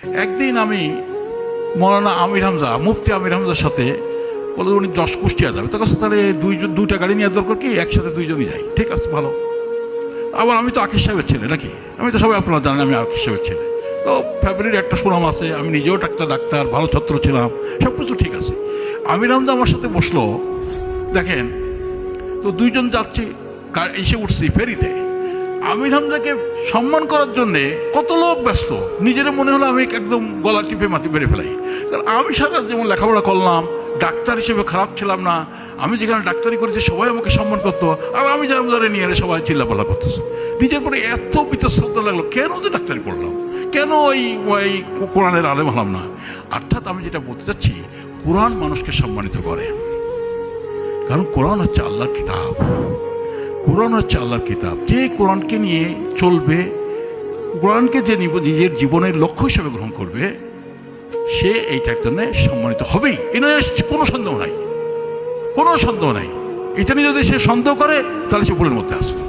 একদিন আমি মৌলানা আমির হামজা, মুফতি আমির হামজার সাথে বলে উনি 10 কুষ্টিয়া যাবে, তখন তাহলে দুইটা গাড়ি নেওয়ার দরকার কি, একসাথে দুইজনই যাই। ঠিক আছে, ভালো। আবার আমি তো আকিস সাহেবের ছেলে নাকি, আমি তো সবাই আপনারা জানেন আমি আকিস সাহেবের ছেলে, তো ফ্যামিলির একটা সুনাম আছে, আমি নিজেও ডাক্তার ভালো ছাত্র ছিলাম, সব কিছু ঠিক আছে। আমির হামজা আমার সাথে বসলো, দেখেন তো দুইজন যাচ্ছি, এসে উঠছি ফেরিতে। আমির হামজাকে সম্মান করার জন্যে কত লোক ব্যস্ত, নিজের মনে হলো আমি একদম গলা টিপে মাটি বেড়ে ফেলাই। কারণ আমি সারা যেমন লেখাপড়া করলাম, ডাক্তার হিসেবে খারাপ ছিলাম না, আমি যেখানে ডাক্তারি করেছি সবাই আমাকে সম্মান করতো, আর আমি যেমন ধরে নিয়ে এলে সবাই চিল্লাপাল্লা করতেছে। নিজের পরে এত বিতশ্রদ্ধা লাগলো, কেন যে ডাক্তারি পড়লাম, কেন ওই কোরআনের আলেম হলাম না। অর্থাৎ আমি যেটা বলতে চাচ্ছি, কোরআন মানুষকে সম্মানিত করে, কারণ কোরআন হচ্ছে আল্লাহর কিতাব। কোরআন হচ্ছে আল্লাহর কিতাব। যে কোরআনকে নিয়ে চলবে, কোরআনকে যে নিজের জীবনের লক্ষ্য হিসেবে গ্রহণ করবে, সে এইটার জন্য সম্মানিত হবেই, এ কোনো সন্দেহ নাই, কোনো সন্দেহ নাই। এটা নিয়ে যদি সে সন্দেহ করে তাহলে সে ভুলের মধ্যে আসবে।